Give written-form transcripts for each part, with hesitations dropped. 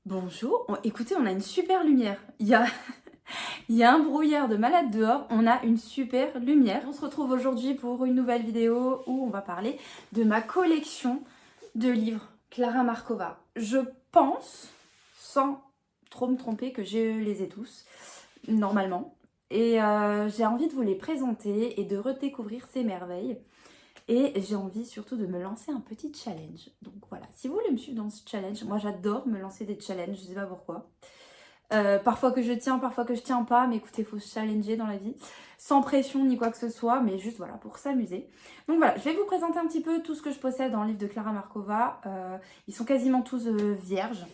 Bonjour, écoutez, on a une super lumière. Il y a un brouillard de malade dehors, on a une super lumière. On se retrouve aujourd'hui pour une nouvelle vidéo où on va parler de ma collection de livres Clara Markova. Je pense, sans trop me tromper, que je les ai tous, normalement. Et j'ai envie de vous les présenter et de redécouvrir ces merveilles. Et j'ai envie surtout de me lancer un petit challenge. Donc voilà, si vous voulez me suivre dans ce challenge, moi j'adore me lancer des challenges, je sais pas pourquoi. Parfois que je tiens, parfois que je tiens pas, mais écoutez, il faut se challenger dans la vie, sans pression ni quoi que ce soit, mais juste voilà, pour s'amuser. Donc voilà, je vais vous présenter un petit peu tout ce que je possède dans le livre de Clara Markova. Ils sont quasiment tous vierges,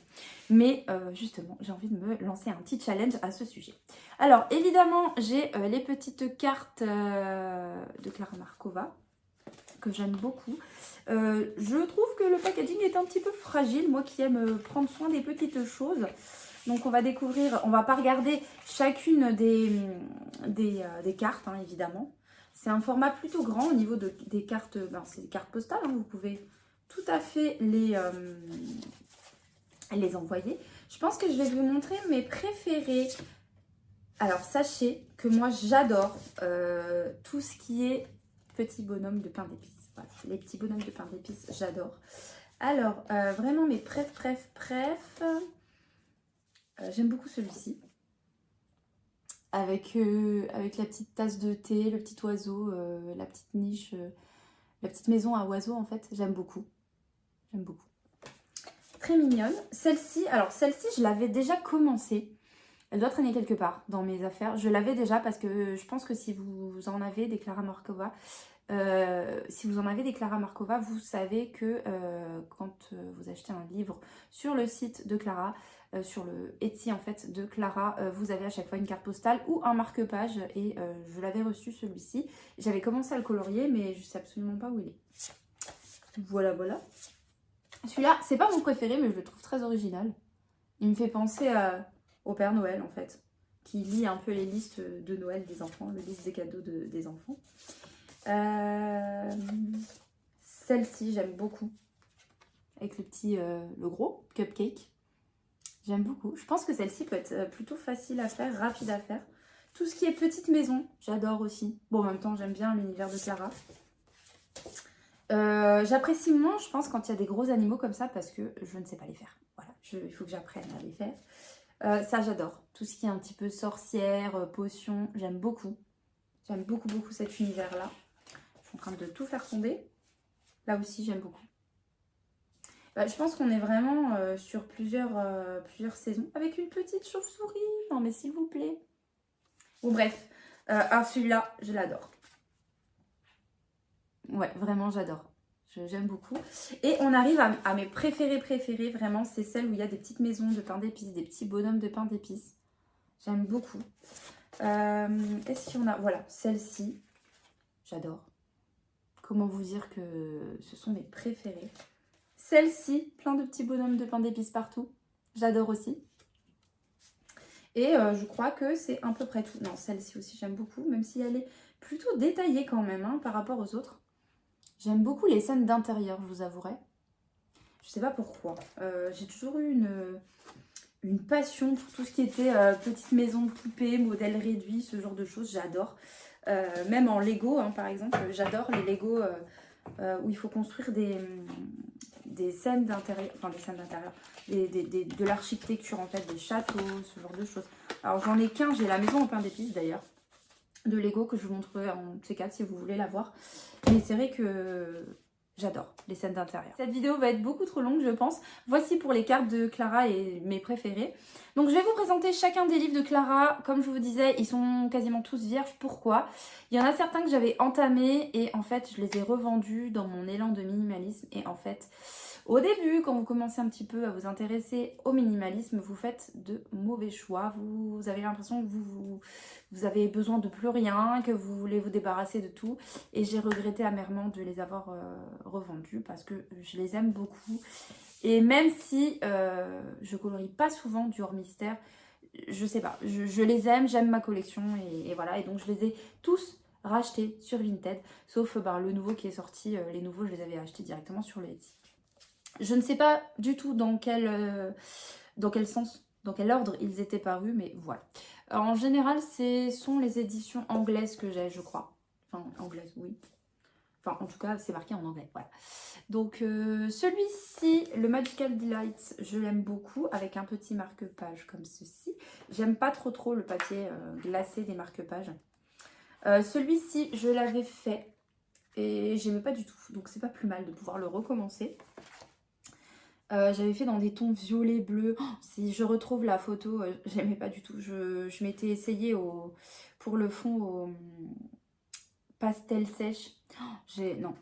mais justement, j'ai envie de me lancer un petit challenge à ce sujet. Alors évidemment, j'ai les petites cartes de Clara Markova, que j'aime beaucoup. Je trouve que le packaging est un petit peu fragile, moi qui aime prendre soin des petites choses. Donc on va découvrir, on va pas regarder chacune des cartes, hein, évidemment. C'est un format plutôt grand au niveau des cartes, c'est des cartes postales, hein, vous pouvez tout à fait les envoyer. Je pense que je vais vous montrer mes préférés. Alors sachez que moi j'adore tout ce qui est petits bonhommes de pain d'épices. Voilà, les petits bonhommes de pain d'épices, j'adore. Alors, vraiment mes préf. J'aime beaucoup celui-ci. Avec la petite tasse de thé, le petit oiseau, la petite niche, la petite maison à oiseaux en fait. J'aime beaucoup. J'aime beaucoup. Très mignonne. Celle-ci, alors celle-ci, je l'avais déjà commencée. Elle doit traîner quelque part dans mes affaires. Je l'avais déjà parce que je pense que si vous en avez des Clara Markova, vous savez que quand vous achetez un livre sur le site de Clara, sur le Etsy en fait de Clara, vous avez à chaque fois une carte postale ou un marque-page et je l'avais reçu celui-ci. J'avais commencé à le colorier mais je sais absolument pas où il est. Voilà, voilà. Celui-là, c'est pas mon préféré mais je le trouve très original. Il me fait penser au Père Noël en fait, qui lit un peu les listes de Noël des enfants, les listes des cadeaux des enfants. Celle-ci, j'aime beaucoup. Avec le gros cupcake. J'aime beaucoup. Je pense que celle-ci peut être plutôt facile à faire, rapide à faire. Tout ce qui est petite maison, j'adore aussi. Bon, en même temps, j'aime bien l'univers de Clara. J'apprécie moins, je pense, quand il y a des gros animaux comme ça parce que je ne sais pas les faire. Voilà, il faut que j'apprenne à les faire. Ça, j'adore. Tout ce qui est un petit peu sorcière, potion, j'aime beaucoup. J'aime beaucoup, beaucoup cet univers-là. Je suis en train de tout faire tomber. Là aussi, j'aime beaucoup. Je pense qu'on est vraiment sur plusieurs saisons. Avec une petite chauve-souris. Non, mais s'il vous plaît. Bon, bref. Celui-là, je l'adore. Ouais, vraiment, j'adore. J'aime beaucoup. Et on arrive à mes préférés. Vraiment, c'est celle où il y a des petites maisons de pain d'épices. Des petits bonhommes de pain d'épices. J'aime beaucoup. Est-ce qu'il y en a... Voilà, celle-ci. J'adore. Comment vous dire que ce sont mes préférés. Celle-ci, plein de petits bonhommes de pain d'épices partout. J'adore aussi. Et je crois que c'est à peu près tout. Non, celle-ci aussi, j'aime beaucoup, même si elle est plutôt détaillée quand même hein, par rapport aux autres. J'aime beaucoup les scènes d'intérieur, je vous avouerai. Je sais pas pourquoi. J'ai toujours eu une passion pour tout ce qui était petite maison de poupée, modèle réduit, ce genre de choses. J'adore. Même en Lego, hein, par exemple, j'adore les Lego où il faut construire des scènes d'intérieur, de l'architecture en fait, des châteaux, ce genre de choses. Alors j'en ai qu'un, j'ai la maison en pain d'épices d'ailleurs, de Lego que je vous montrerai en C4 si vous voulez la voir. Mais c'est vrai que j'adore les scènes d'intérieur. Cette vidéo va être beaucoup trop longue je pense. Voici pour les cartes de Clara et mes préférés. Donc je vais vous présenter chacun des livres de Clara. Comme je vous disais, ils sont quasiment tous vierges. Pourquoi? Il y en a certains que j'avais entamés et en fait je les ai revendus dans mon élan de minimalisme. Et en fait, au début, quand vous commencez un petit peu à vous intéresser au minimalisme, vous faites de mauvais choix. Vous avez l'impression que vous avez besoin de plus rien, que vous voulez vous débarrasser de tout. Et j'ai regretté amèrement de les avoir revendus parce que je les aime beaucoup. Et même si je colorie pas souvent du hors mystère, je sais pas, je les aime, j'aime ma collection et voilà. Et donc je les ai tous rachetés sur Vinted, sauf le nouveau qui est sorti. Les nouveaux, je les avais achetés directement sur le Etsy. Je ne sais pas du tout dans quel dans quel sens, dans quel ordre ils étaient parus, mais voilà. En général, ce sont les éditions anglaises que j'ai, je crois. Enfin, anglaises, oui. Enfin, en tout cas, c'est marqué en anglais, voilà. Donc, celui-ci, le Magical Delights, je l'aime beaucoup, avec un petit marque-page comme ceci. J'aime pas trop le papier glacé des marque-pages. Celui-ci, je l'avais fait et j'aimais pas du tout. Donc, c'est pas plus mal de pouvoir le recommencer. J'avais fait dans des tons violet, bleu. Oh, si je retrouve la photo, j'aimais pas du tout. Je m'étais essayée pour le fond au pastel sèche. Oh, non.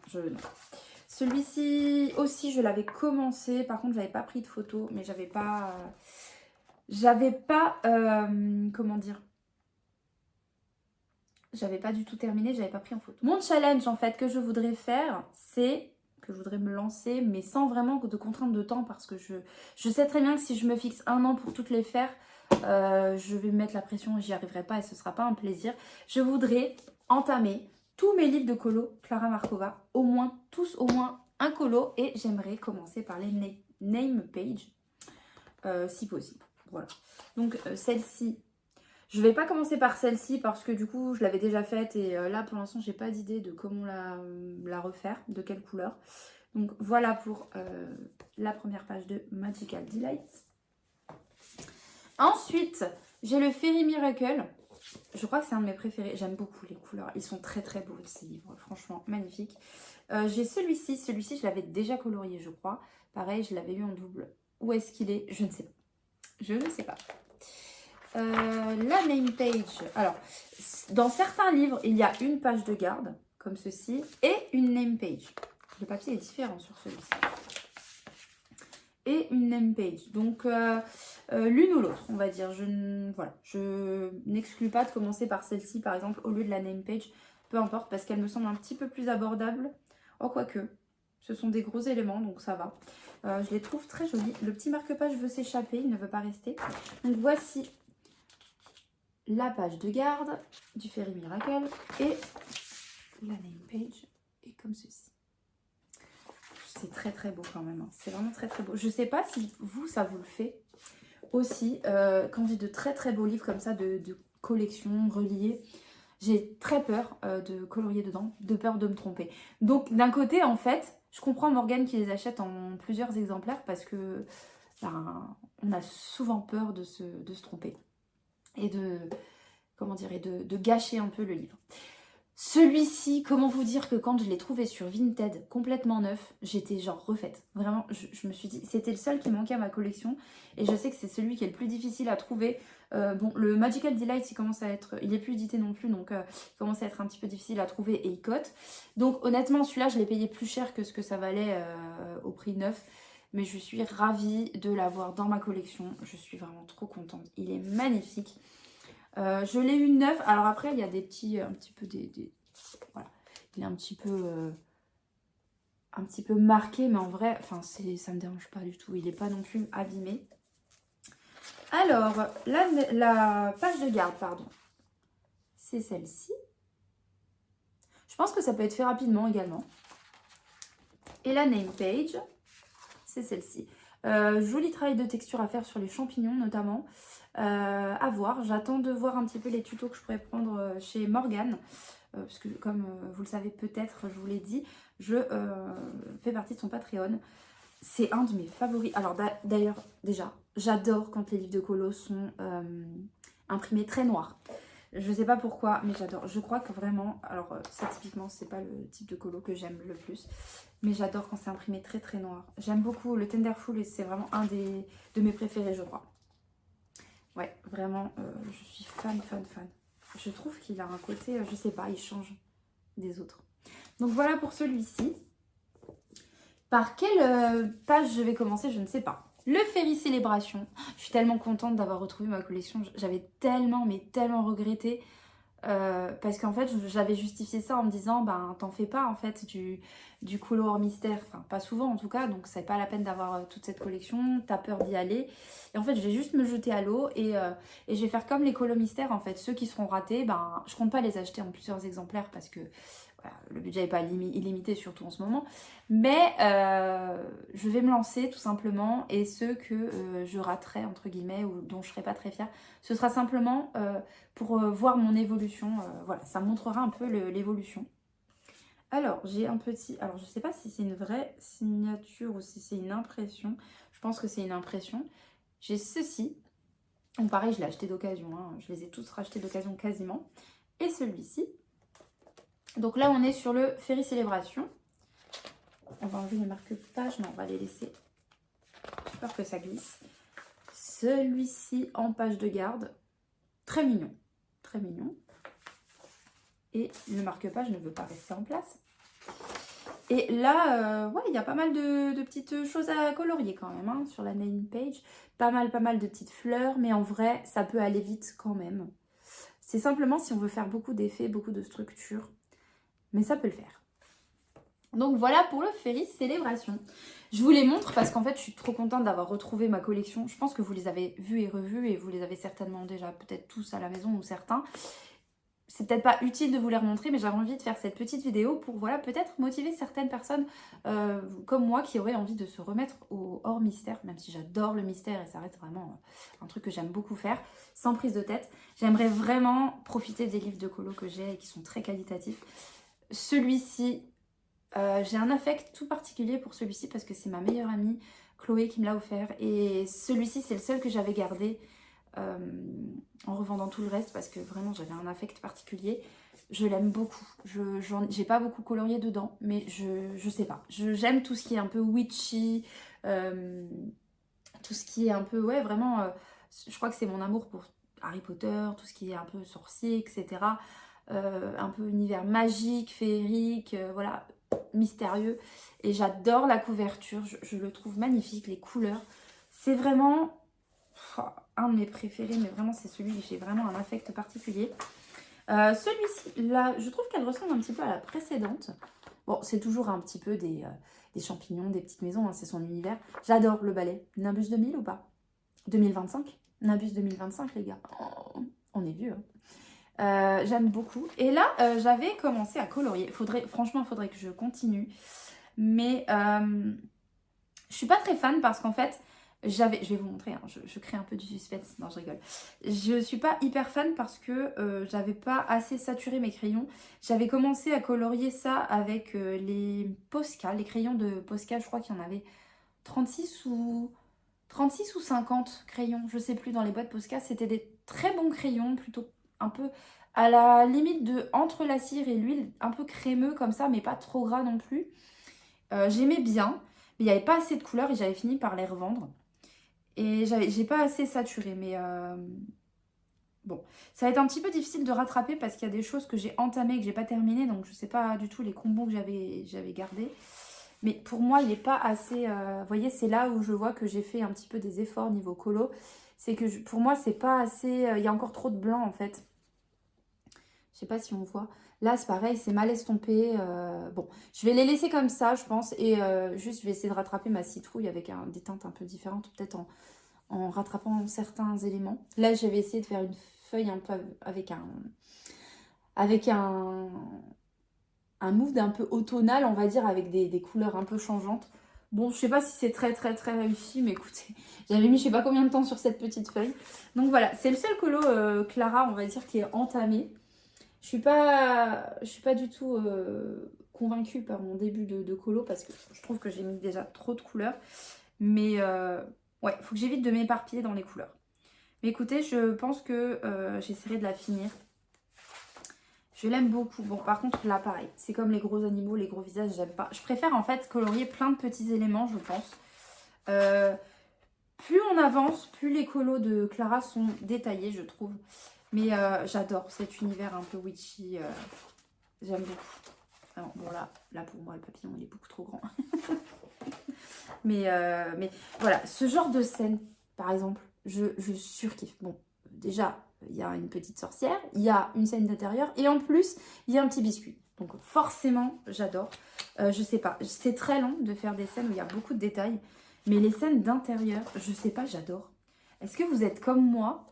Celui-ci aussi, je l'avais commencé. Par contre, j'avais pas pris de photo, mais j'avais pas... comment dire, j'avais pas du tout terminé, j'avais pas pris en photo. Mon challenge en fait que je voudrais faire, c'est que je voudrais me lancer, mais sans vraiment de contrainte de temps, parce que je sais très bien que si je me fixe 1 an pour toutes les faire, je vais me mettre la pression et j'y arriverai pas et ce sera pas un plaisir. Je voudrais entamer tous mes livres de colo Clara Markova, tous au moins un colo, et j'aimerais commencer par les name page, si possible. Voilà. Donc celle-ci, je vais pas commencer par celle-ci parce que du coup je l'avais déjà faite et là pour l'instant j'ai pas d'idée de comment la refaire, de quelle couleur. Donc voilà pour la première page de Magical Delights. Ensuite j'ai le Fairy Miracle. Je crois que c'est un de mes préférés. J'aime beaucoup les couleurs. Ils sont très beaux ces livres. Franchement, magnifiques. J'ai celui-ci. Celui-ci, je l'avais déjà colorié, je crois. Pareil, je l'avais eu en double. Où est-ce qu'il est? Je ne sais pas. Je ne sais pas. La name page. Alors, dans certains livres, il y a une page de garde, comme ceci, et une name page. Le papier est différent sur celui-ci. Et une name page. Donc, l'une ou l'autre, on va dire. Je n'exclus pas de commencer par celle-ci, par exemple, au lieu de la name page. Peu importe, parce qu'elle me semble un petit peu plus abordable. Oh, quoique. Ce sont des gros éléments, donc ça va. Je les trouve très jolis. Le petit marque-page veut s'échapper, il ne veut pas rester. Donc, voici la page de garde du Fairy Miracle et la name page est comme ceci. C'est très beau quand même, hein. C'est vraiment très beau. Je sais pas si ça vous le fait aussi, quand j'ai de très beaux livres comme ça de collection reliés, j'ai très peur de colorier dedans, de peur de me tromper. Donc d'un côté en fait, je comprends Morgane qui les achète en plusieurs exemplaires parce que on a souvent peur de se tromper et de gâcher un peu le livre. Celui-ci, comment vous dire que quand je l'ai trouvé sur Vinted complètement neuf, j'étais genre refaite. Vraiment, je me suis dit, c'était le seul qui manquait à ma collection. Et je sais que c'est celui qui est le plus difficile à trouver. Bon, le Magical Delight, il est plus édité non plus, donc il commence à être un petit peu difficile à trouver et il cote. Donc honnêtement, celui-là, je l'ai payé plus cher que ce que ça valait au prix neuf. Mais je suis ravie de l'avoir dans ma collection. Je suis vraiment trop contente. Il est magnifique. Je l'ai eu neuf. Alors après, il y a des petits, voilà. Il est un petit peu marqué, mais en vrai, enfin, ça me dérange pas du tout. Il n'est pas non plus abîmé. Alors, la page de garde, pardon, c'est celle-ci. Je pense que ça peut être fait rapidement également. Et la name page, c'est celle-ci. Joli travail de texture à faire sur les champignons notamment. À voir. J'attends de voir un petit peu les tutos que je pourrais prendre chez Morgane. Parce que comme vous le savez peut-être, je vous l'ai dit, je fais partie de son Patreon. C'est un de mes favoris. Alors d'ailleurs, déjà, j'adore quand les livres de colo sont imprimés très noirs. Je sais pas pourquoi, mais j'adore. Je crois que vraiment, alors ça typiquement, c'est pas le type de colo que j'aime le plus. Mais j'adore quand c'est imprimé très noir. J'aime beaucoup le Tenderful et c'est vraiment un de mes préférés, je crois. Ouais, vraiment, je suis fan. Je trouve qu'il a un côté, je sais pas, il change des autres. Donc voilà pour celui-ci. Par quelle page je vais commencer, je ne sais pas. Le Fairy Célébration. Je suis tellement contente d'avoir retrouvé ma collection. J'avais tellement regretté. Parce qu'en fait, j'avais justifié ça en me disant, ben t'en fais pas en fait du colo hors mystère. Enfin, pas souvent en tout cas, donc c'est pas la peine d'avoir toute cette collection. T'as peur d'y aller. Et en fait, je vais juste me jeter à l'eau et je vais faire comme les colos mystères en fait. Ceux qui seront ratés, ben je compte pas les acheter en plusieurs exemplaires parce que voilà, le budget n'est pas illimité, surtout en ce moment. Mais je vais me lancer tout simplement. Et ceux que je raterai, entre guillemets, ou dont je ne serai pas très fière, ce sera simplement pour voir mon évolution. Voilà, ça montrera un peu l'évolution. Alors, j'ai un petit... Alors, je ne sais pas si c'est une vraie signature ou si c'est une impression. Je pense que c'est une impression. J'ai ceci. Donc, pareil, je l'ai acheté d'occasion. Hein. Je les ai tous rachetés d'occasion quasiment. Et celui-ci. Donc là, on est sur le Ferry Célébration. On va enlever les marque-pages. Non, on va les laisser. J'ai peur que ça glisse. Celui-ci en page de garde. Très mignon. Très mignon. Et le marque-page ne veut pas rester en place. Et là, ouais, il y a pas mal de petites choses à colorier quand même, hein, sur la name page. Pas mal de petites fleurs, mais en vrai, ça peut aller vite quand même. C'est simplement si on veut faire beaucoup d'effets, beaucoup de structures. Mais ça peut le faire. Donc voilà pour le Ferry Célébration. Je vous les montre parce qu'en fait, je suis trop contente d'avoir retrouvé ma collection. Je pense que vous les avez vus et revus et vous les avez certainement déjà peut-être tous à la maison ou certains. C'est peut-être pas utile de vous les remontrer, mais j'avais envie de faire cette petite vidéo pour, voilà, peut-être motiver certaines personnes comme moi qui auraient envie de se remettre au hors mystère, même si j'adore le mystère et ça reste vraiment un truc que j'aime beaucoup faire, sans prise de tête. J'aimerais vraiment profiter des livres de colo que j'ai et qui sont très qualitatifs. Celui-ci, j'ai un affect tout particulier pour celui-ci parce que c'est ma meilleure amie, Chloé, qui me l'a offert. Et celui-ci, c'est le seul que j'avais gardé. En revendant tout le reste parce que vraiment j'avais un affect particulier. Je l'aime beaucoup. J'ai pas beaucoup colorié dedans, mais je sais pas. J'aime tout ce qui est un peu witchy, tout ce qui est un peu, ouais, vraiment, je crois que c'est mon amour pour Harry Potter, tout ce qui est un peu sorcier, etc. Un peu univers magique, féerique, voilà, mystérieux. Et j'adore la couverture, je le trouve magnifique, les couleurs. C'est vraiment un de mes préférés, mais vraiment c'est celui que j'ai vraiment un affect particulier. Celui-ci, là, je trouve qu'elle ressemble un petit peu à la précédente. Bon, c'est toujours un petit peu des champignons, des petites maisons, hein, c'est son univers. J'adore le ballet. Nimbus 2000 ou pas? 2025? Nimbus 2025, les gars. Oh, on est vieux. Hein. J'aime beaucoup. Et là, j'avais commencé à colorier. Franchement, il faudrait que je continue. Mais je suis pas très fan parce qu'en fait, je vais vous montrer, hein, je crée un peu du suspense, non je rigole. Je suis pas hyper fan parce que j'avais pas assez saturé mes crayons. J'avais commencé à colorier ça avec les Posca, les crayons de Posca, je crois qu'il y en avait 36 ou 50 crayons, je sais plus, dans les boîtes Posca. C'était des très bons crayons, plutôt un peu à la limite de entre la cire et l'huile, un peu crémeux comme ça, mais pas trop gras non plus. J'aimais bien, mais il n'y avait pas assez de couleurs et j'avais fini par les revendre. Et j'ai pas assez saturé, mais bon. Ça va être un petit peu difficile de rattraper parce qu'il y a des choses que j'ai entamées et que j'ai pas terminées. Donc je sais pas du tout les combos que j'avais gardés. Mais pour moi, il n'est pas assez... vous voyez, c'est là où je vois que j'ai fait un petit peu des efforts niveau colo. C'est que pour moi, c'est pas assez... il y a encore trop de blanc en fait. Je sais pas si on voit. Là, c'est pareil, c'est mal estompé. Bon, je vais les laisser comme ça, je pense. Et juste, je vais essayer de rattraper ma citrouille avec des teintes un peu différentes. Peut-être en rattrapant certains éléments. Là, j'avais essayé de faire une feuille un peu avec un mood un peu automnal, on va dire, avec des couleurs un peu changeantes. Bon, je sais pas si c'est très réussi, mais écoutez, j'avais mis je sais pas combien de temps sur cette petite feuille. Donc voilà, c'est le seul colo Clara, on va dire, qui est entamé. Je suis pas du tout convaincue par mon début de colo parce que je trouve que j'ai mis déjà trop de couleurs. Mais ouais, il faut que j'évite de m'éparpiller dans les couleurs. Mais écoutez, je pense que j'essaierai de la finir. Je l'aime beaucoup. Bon, par contre, là, pareil. C'est comme les gros animaux, les gros visages, j'aime pas. Je préfère en fait colorier plein de petits éléments, je pense. Plus on avance, plus les colos de Clara sont détaillés, je trouve. Mais j'adore cet univers un peu witchy. J'aime beaucoup. Alors, bon, là, pour moi, le papillon, il est beaucoup trop grand. mais voilà, ce genre de scène, par exemple, je surkiffe. Bon, déjà, il y a une petite sorcière, il y a une scène d'intérieur, et en plus, il y a un petit biscuit. Donc forcément, j'adore. Je sais pas, c'est très long de faire des scènes où il y a beaucoup de détails, mais les scènes d'intérieur, je sais pas, j'adore. Est-ce que vous êtes comme moi?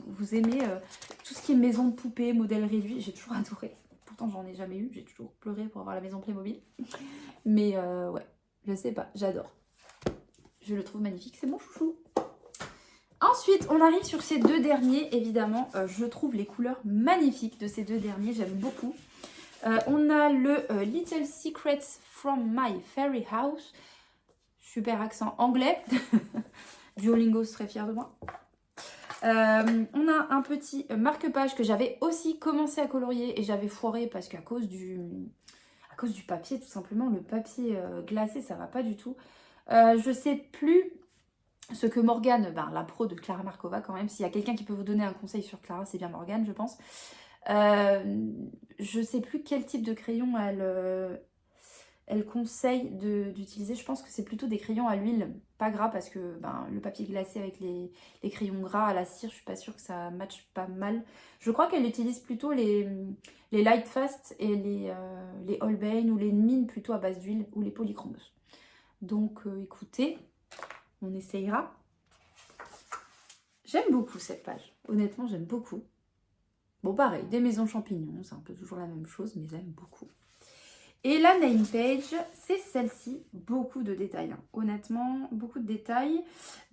Vous aimez tout ce qui est maison de poupée, modèle réduit? J'ai toujours adoré. pourtant j'en ai jamais eu, j'ai toujours pleuré pour avoir la maison Playmobil. Mais ouais, je sais pas, j'adore. Je le trouve magnifique, c'est mon chouchou. Ensuite, on arrive sur ces deux derniers, évidemment. Je trouve les couleurs magnifiques de ces deux derniers, j'aime beaucoup. On a le Little Secrets from My Fairy House. Super accent anglais. Duolingo serait fier de moi. On a un petit marque-page que j'avais aussi commencé à colorier et j'avais foiré parce qu'à cause du papier, tout simplement, le papier glacé, ça va pas du tout. Je sais plus ce que Morgane, la pro de Clara Markova quand même, s'il y a quelqu'un qui peut vous donner un conseil sur Clara, c'est bien Morgane, je pense. Je sais plus quel type de crayon elle conseille d'utiliser. Je pense que c'est plutôt des crayons à l'huile, pas gras, parce que le papier glacé avec les crayons gras à la cire, je suis pas sûre que ça matche pas mal. Je crois qu'elle utilise plutôt les Light Fast et les Holbein ou les mines plutôt à base d'huile ou les polychromos. Donc écoutez, on essayera. J'aime beaucoup cette page, honnêtement j'aime beaucoup. Bon pareil, des maisons champignons, c'est un peu toujours la même chose, mais j'aime beaucoup. Et la name page, c'est celle-ci, beaucoup de détails, hein. Honnêtement, beaucoup de détails,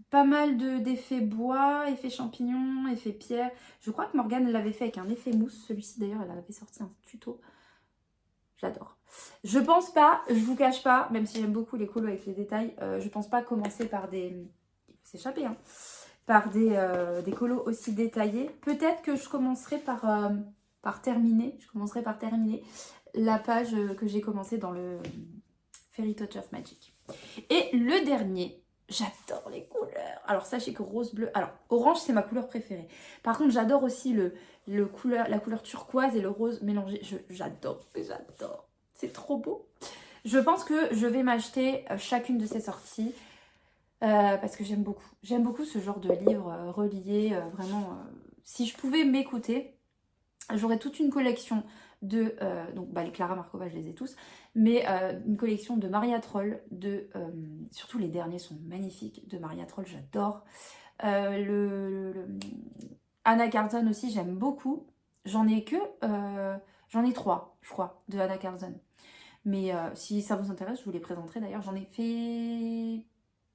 pas mal d'effets bois, effets champignons, effets pierre. Je crois que Morgane l'avait fait avec un effet mousse, celui-ci d'ailleurs, elle avait sorti un tuto. J'adore. Je pense pas, je vous cache pas, même si j'aime beaucoup les colos avec les détails, je pense pas commencer par des... Il faut s'échapper, hein. Par des colos aussi détaillés. Peut-être que je commencerai par terminer. Je commencerai par terminer la page que j'ai commencé dans le Fairy Touch of Magic. Et le dernier, j'adore les couleurs. Alors sachez que rose, bleu... Alors orange, c'est ma couleur préférée. Par contre, j'adore aussi la couleur turquoise et le rose mélangé. J'adore, j'adore. C'est trop beau. Je pense que je vais m'acheter chacune de ces sorties. Parce que j'aime beaucoup. J'aime beaucoup ce genre de livre relié. Vraiment, si je pouvais m'écouter, j'aurais toute une collection de... donc les Clara Markova, je les ai tous. Mais une collection de Maria Troll. Surtout les derniers sont magnifiques. De Maria Troll, j'adore. Anna Carlson aussi, j'aime beaucoup. J'en ai 3, je crois, de Anna Carlson. Mais si ça vous intéresse, je vous les présenterai d'ailleurs. J'en ai fait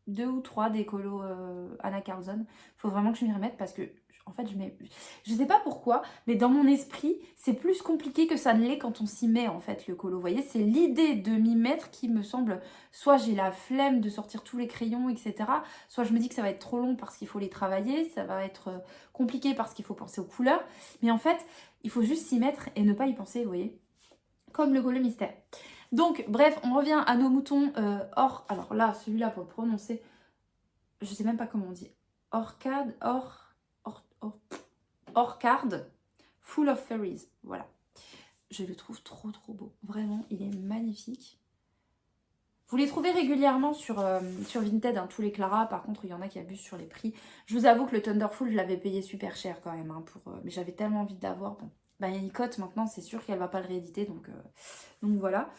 2 ou 3 des colos Anna Carlson. Il faut vraiment que je m'y remette parce que, en fait, je sais pas pourquoi, mais dans mon esprit, c'est plus compliqué que ça ne l'est quand on s'y met, en fait, le colo. Vous voyez, c'est l'idée de m'y mettre qui me semble, soit j'ai la flemme de sortir tous les crayons, etc. Soit je me dis que ça va être trop long parce qu'il faut les travailler, ça va être compliqué parce qu'il faut penser aux couleurs. Mais en fait, il faut juste s'y mettre et ne pas y penser, vous voyez. Comme le colo mystère. Donc, bref, on revient à nos moutons alors là, celui-là, pour le prononcer, je sais même pas comment on dit. Orchard, Full of Fairies. Voilà. Je le trouve trop, trop beau. Vraiment, il est magnifique. Vous les trouvez régulièrement sur Vinted, hein, tous les Clara. Par contre, il y en a qui abusent sur les prix. Je vous avoue que le Thunderful, je l'avais payé super cher quand même. Hein, mais j'avais tellement envie de l'avoir. Bon. Il y a une cote maintenant, c'est sûr qu'elle va pas le rééditer, donc voilà.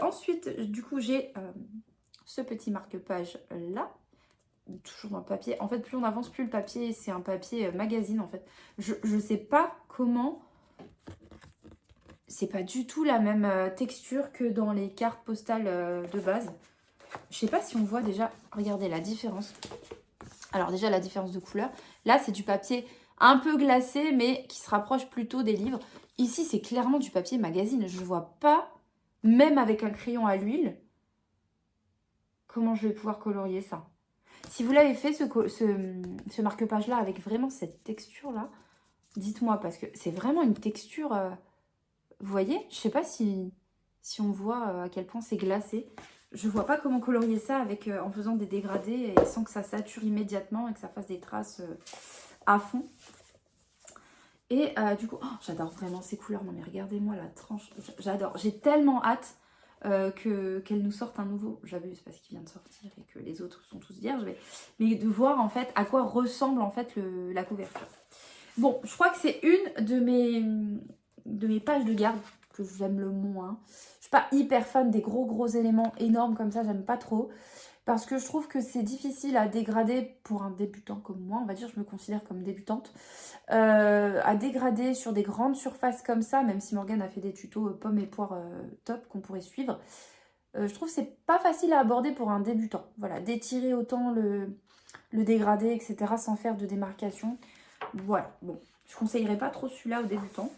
Ensuite, du coup, j'ai ce petit marque-page là, toujours dans le papier. En fait, plus on avance, plus le papier, c'est un papier magazine en fait. Je sais pas comment, c'est pas du tout la même texture que dans les cartes postales de base. Je sais pas si on voit déjà, regardez la différence. Alors déjà, la différence de couleur. Là, c'est du papier un peu glacé, mais qui se rapproche plutôt des livres. Ici, c'est clairement du papier magazine. Je ne vois pas, même avec un crayon à l'huile, comment je vais pouvoir colorier ça. Si vous l'avez fait, ce marque-page-là, avec vraiment cette texture-là, dites-moi, parce que c'est vraiment une texture... vous voyez? Je ne sais pas si on voit à quel point c'est glacé. Je ne vois pas comment colorier ça en faisant des dégradés et sans que ça sature immédiatement et que ça fasse des traces... à fond. Et du coup, j'adore vraiment ces couleurs. Non mais regardez-moi la tranche. J'adore. J'ai tellement hâte qu'elle nous sorte un nouveau. J'abuse parce qu'il vient de sortir et que les autres sont tous vierges. Mais de voir en fait à quoi ressemble en fait la couverture. Bon, je crois que c'est une de mes pages de garde que j'aime le moins. Je suis pas hyper fan des gros éléments énormes comme ça. J'aime pas trop. parce que je trouve que c'est difficile à dégrader pour un débutant comme moi, on va dire, je me considère comme débutante, à dégrader sur des grandes surfaces comme ça, même si Morgane a fait des tutos pommes et poires top qu'on pourrait suivre. Je trouve que c'est pas facile à aborder pour un débutant. Voilà, d'étirer autant le dégradé, etc. sans faire de démarcation. Voilà, bon, je conseillerais pas trop celui-là aux débutants.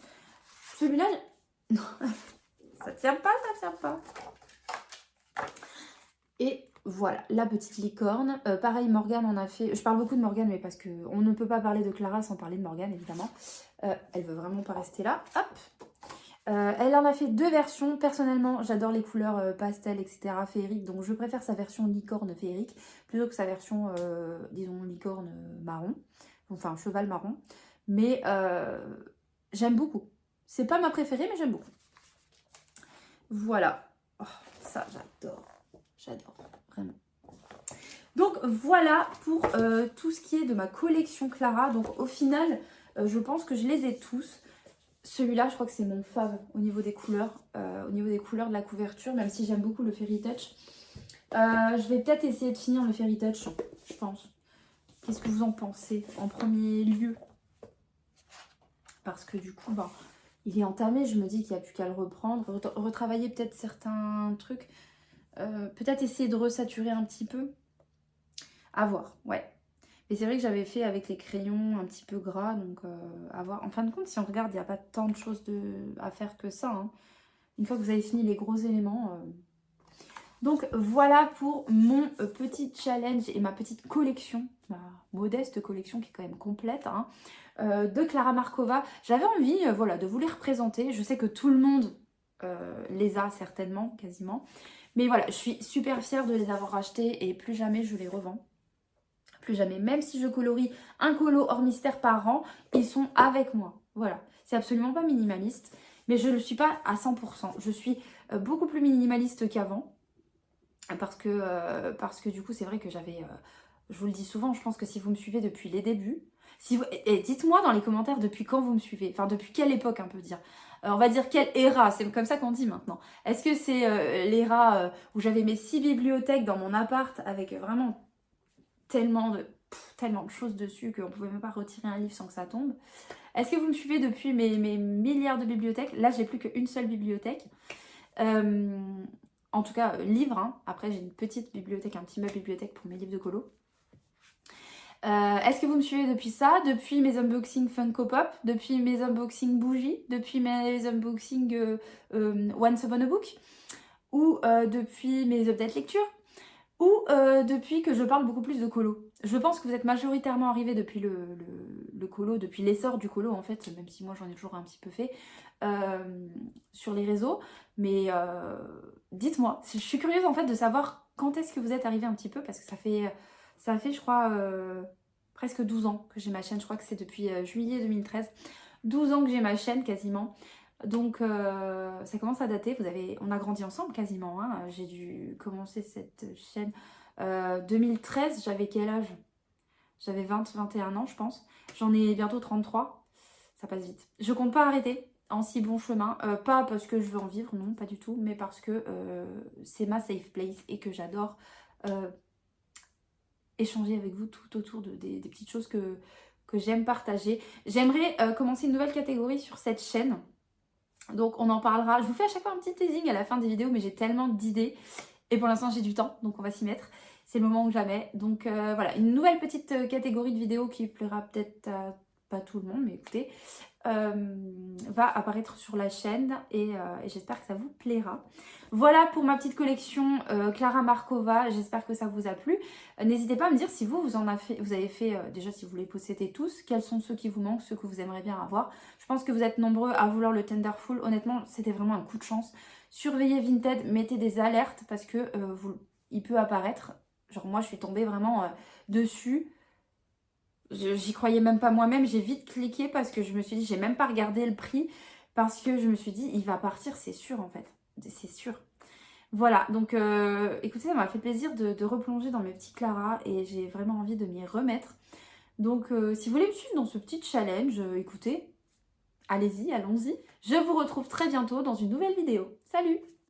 Celui-là, non, ça tient pas, ça tient pas. Et voilà, la petite licorne. Pareil, Morgane en a fait... Je parle beaucoup de Morgane, mais parce qu'on ne peut pas parler de Clara sans parler de Morgane, évidemment. Elle veut vraiment pas rester là. Hop. Elle en a fait 2 versions. Personnellement, j'adore les couleurs pastel, etc. féerique. Donc, je préfère sa version licorne féerique plutôt que sa version, disons, licorne marron. Enfin, cheval marron. Mais j'aime beaucoup. C'est pas ma préférée, mais j'aime beaucoup. Voilà. Oh, ça, j'adore. J'adore, vraiment. Donc, voilà pour tout ce qui est de ma collection Clara. Donc, au final, je pense que je les ai tous. Celui-là, je crois que c'est mon fave au niveau des couleurs. Au niveau des couleurs de la couverture, même si j'aime beaucoup le Fairy Touch. Je vais peut-être essayer de finir le Fairy Touch, je pense. Qu'est-ce que vous en pensez en premier lieu? Parce que du coup, ben, il est entamé. Je me dis qu'il n'y a plus qu'à le reprendre. Retravailler peut-être certains trucs. Peut-être essayer de resaturer un petit peu. À voir, ouais. Mais c'est vrai que j'avais fait avec les crayons un petit peu gras, donc à voir. En fin de compte, si on regarde, il n'y a pas tant de choses à faire que ça. Hein. Une fois que vous avez fini les gros éléments. Donc voilà pour mon petit challenge et ma petite collection, ma modeste collection qui est quand même complète, hein, de Clara Markova. J'avais envie voilà, de vous les représenter. Je sais que tout le monde les a certainement, quasiment. Mais voilà, je suis super fière de les avoir achetés et plus jamais je les revends. Plus jamais. Même si je colorie un colo hors mystère par an, ils sont avec moi. Voilà. C'est absolument pas minimaliste. Mais je ne le suis pas à 100%. Je suis beaucoup plus minimaliste qu'avant. Parce que du coup, c'est vrai que j'avais... je vous le dis souvent, je pense que si vous me suivez depuis les débuts... et dites-moi dans les commentaires depuis quand vous me suivez. Enfin, depuis quelle époque, on peut dire. On va dire quelle éra, c'est comme ça qu'on dit maintenant. Est-ce que c'est l'éra où j'avais mes 6 bibliothèques dans mon appart avec vraiment... tellement de choses dessus qu'on ne pouvait même pas retirer un livre sans que ça tombe. Est-ce que vous me suivez depuis mes milliards de bibliothèques? Là, j'ai plus qu'une seule bibliothèque. En tout cas, livre. Hein. Après, j'ai une petite bibliothèque, un petit meuble bibliothèque pour mes livres de colo. Est-ce que vous me suivez depuis ça? Depuis mes unboxings Funko Pop? Depuis mes unboxings bougies? Depuis mes unboxings Once Upon a Book? Ou depuis mes updates lecture? Ou depuis que je parle beaucoup plus de colo. Je pense que vous êtes majoritairement arrivés depuis le colo, depuis l'essor du colo en fait, même si moi j'en ai toujours un petit peu fait, sur les réseaux. Mais dites-moi, je suis curieuse en fait de savoir quand est-ce que vous êtes arrivés un petit peu, parce que ça fait je crois presque 12 ans que j'ai ma chaîne, je crois que c'est depuis juillet 2013. 12 ans que j'ai ma chaîne quasiment. Donc ça commence à dater, on a grandi ensemble quasiment, hein. J'ai dû commencer cette chaîne 2013, j'avais quel âge? J'avais 21 ans je pense, j'en ai bientôt 33, ça passe vite. Je compte pas arrêter en si bon chemin, pas parce que je veux en vivre, non pas du tout, mais parce que c'est ma safe place et que j'adore échanger avec vous tout autour des petites choses que j'aime partager. J'aimerais commencer une nouvelle catégorie sur cette chaîne. Donc on en parlera, je vous fais à chaque fois un petit teasing à la fin des vidéos, mais j'ai tellement d'idées et pour l'instant j'ai du temps, donc on va s'y mettre, c'est le moment ou jamais. Donc voilà, une nouvelle petite catégorie de vidéos qui plaira peut-être à pas tout le monde, mais écoutez, va apparaître sur la chaîne et j'espère que ça vous plaira. Voilà pour ma petite collection Clara Markova, j'espère que ça vous a plu. N'hésitez pas à me dire si vous avez fait, déjà si vous les possédez tous, quels sont ceux qui vous manquent, ceux que vous aimeriez bien avoir. Je pense que vous êtes nombreux à vouloir le Tenderful, honnêtement c'était vraiment un coup de chance. Surveillez Vinted, mettez des alertes parce que il peut apparaître. Genre moi je suis tombée vraiment dessus. J'y croyais même pas moi-même, j'ai vite cliqué parce que je me suis dit, j'ai même pas regardé le prix parce que je me suis dit, il va partir, c'est sûr en fait, c'est sûr. Voilà, donc écoutez, ça m'a fait plaisir de replonger dans mes petits Clara et j'ai vraiment envie de m'y remettre. Donc si vous voulez me suivre dans ce petit challenge, écoutez, allez-y, allons-y. Je vous retrouve très bientôt dans une nouvelle vidéo. Salut!